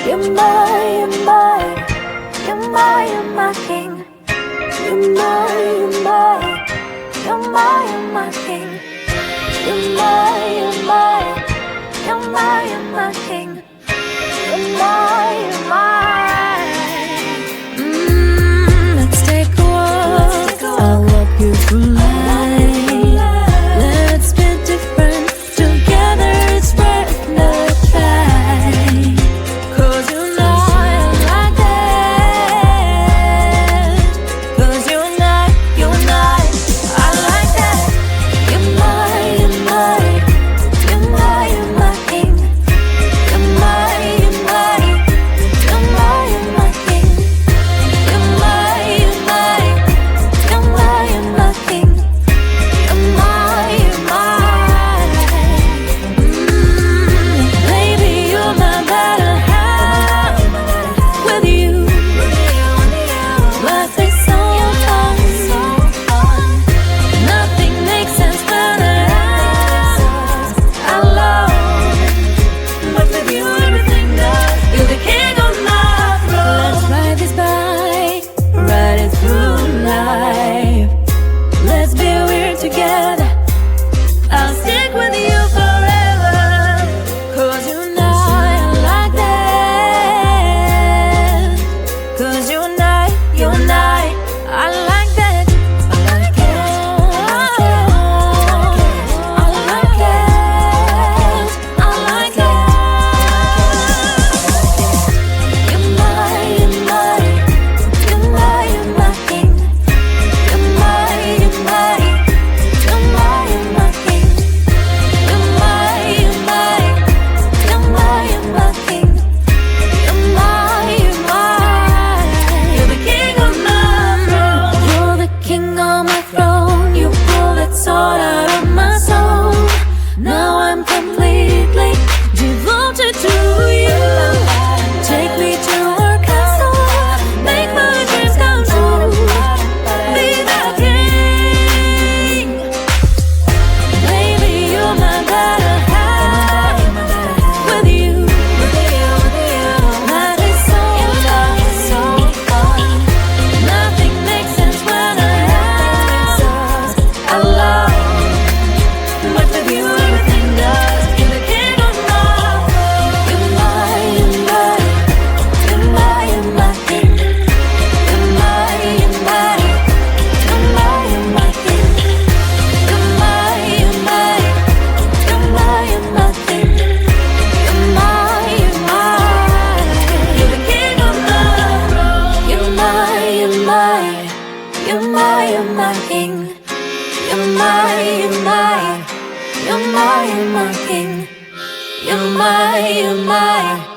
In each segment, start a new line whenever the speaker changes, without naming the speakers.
You're my, you're my, you're my, you're my king. You're my, you're my, you're my, you're my king. You're my, you're my, you're my, you're my king. You're my, you're my. Let's take a walk. I'll walk you through life. Let's be different. Together it's worth the fight. 'Cause you're not like that. 'Cause you're not, you're not. I like that. You're my, you're my, you're my, you're my king. You're my, you're my, you're my, you're my king. You're my, you're my, you're my, you're my king. You're my, you're my. Baby, you're my better half. With you, life is so fun. Nothing makes sense when I love. But with you, everything does. You're the king of my throne. Let's ride this bike, ride it through life. Let's be weird together. I'll stick with you forever. 'Cause you're not like that. 'Cause you're not, you're not. I like that. I like it. I like that. I like that. You're my, you're my, you're my, you're my king. You're my, you're my, you're my, you're my king. You're my, you're my, you're my, you're my king. You're my, you're my. You're the king of my throne. You're the king of my throne. You pull that sword out of my soul. Now I'm completely devoted to you. Take me to our castle. Make my dreams come true. Be the king. Baby, you're my better half. With you, life is so fun. Nothing makes sense when I love. But with you, everything does. You're the king of my throne. You're my, you're my, you're my, you're my king. You're my, you're my, you're my, you're my king. You're my, you're my, you're my, you're my king. You're my, you're my. You're the king of my throne. You're my, you're my, you're my, you're my king. You're my, you're my, you're my, you're my king. You're my, you're my.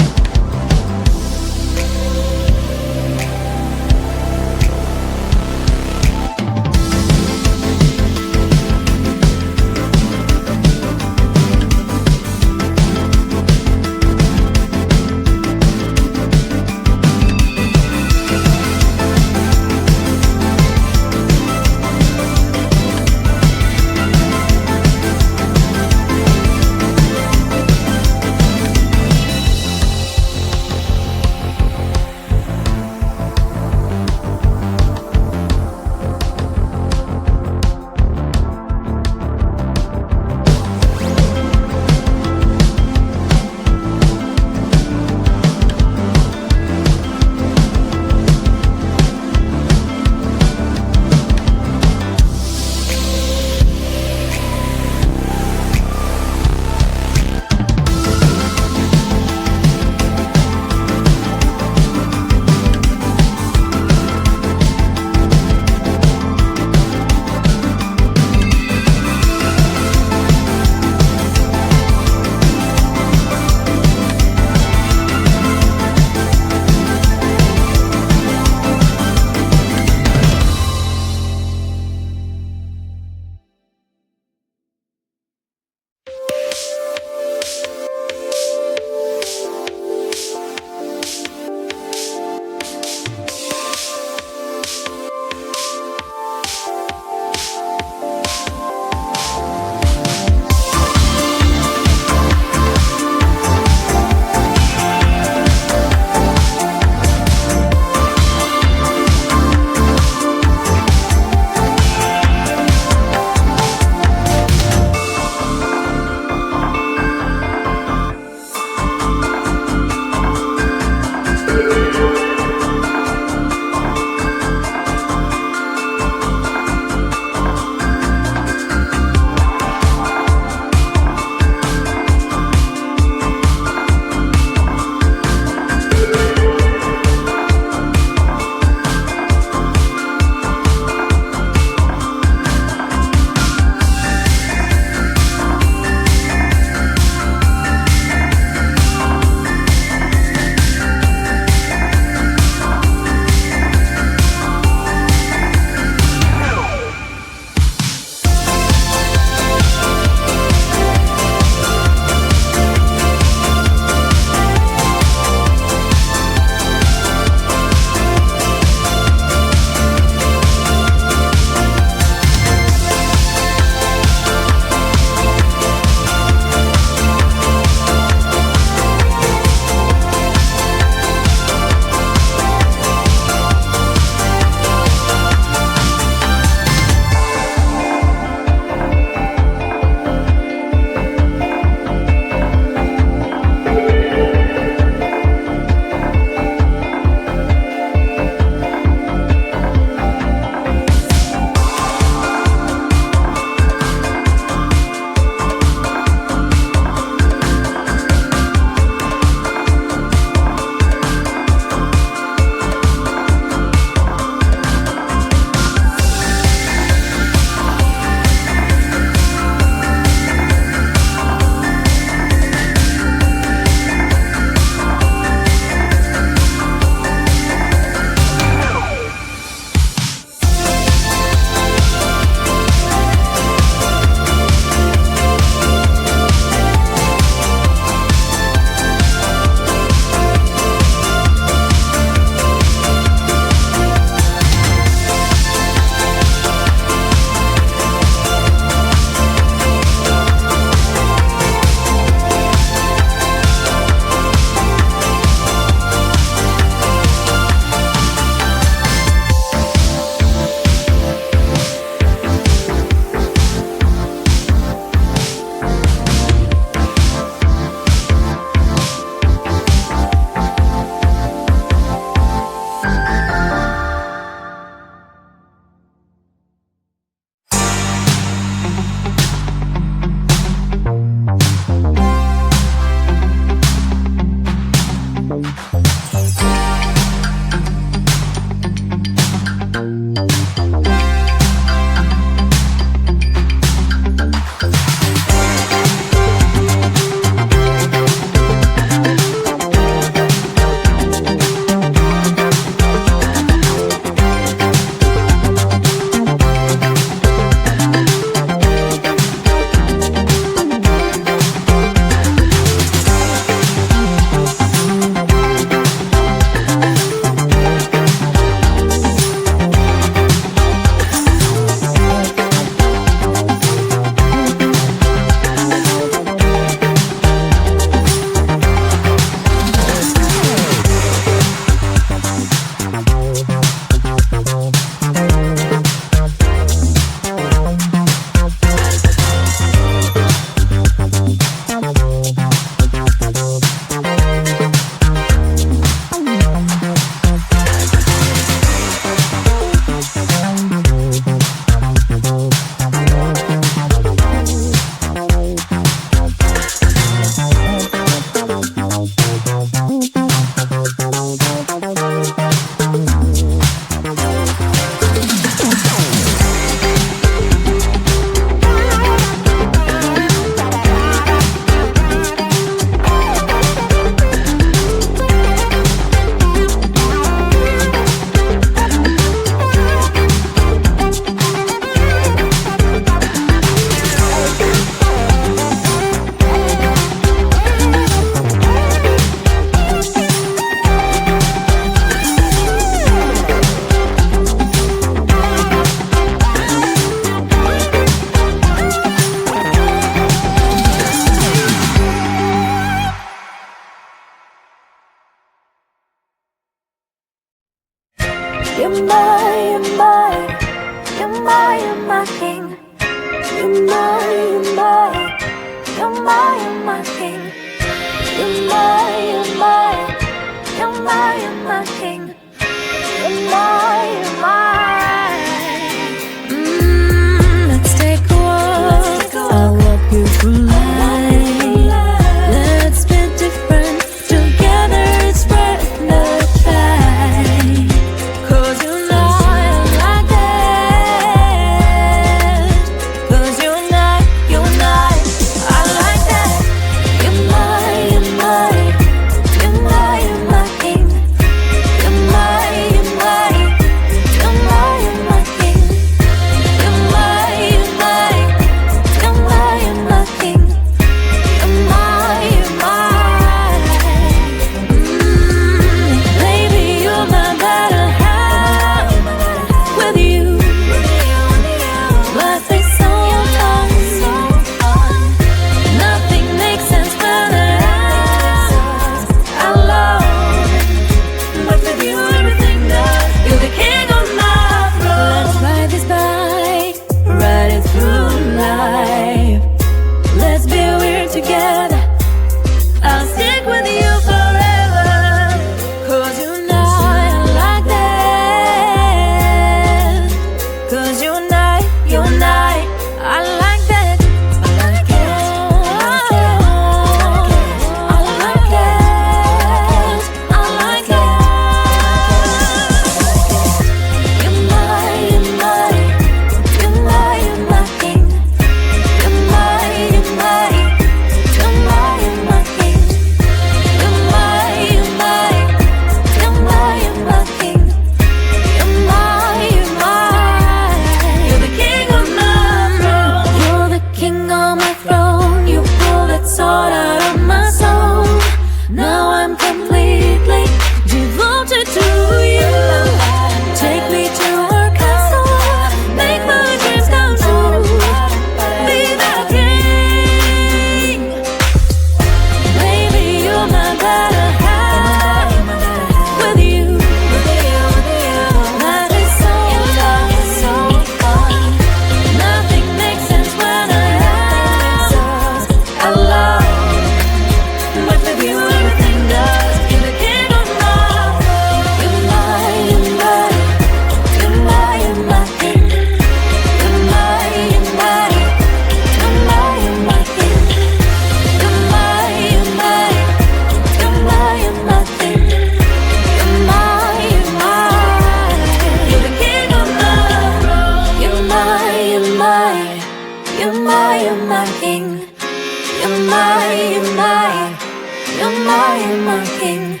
my king.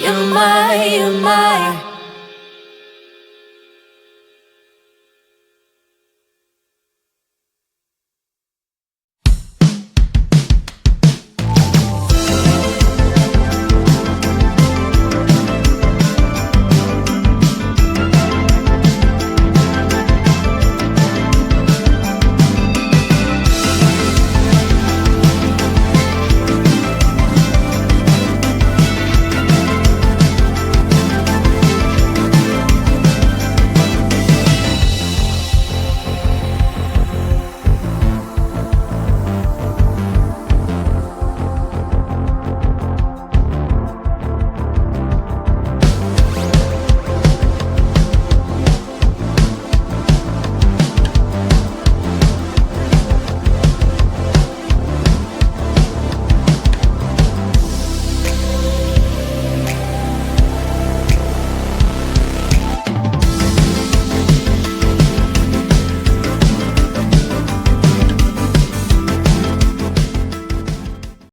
You're my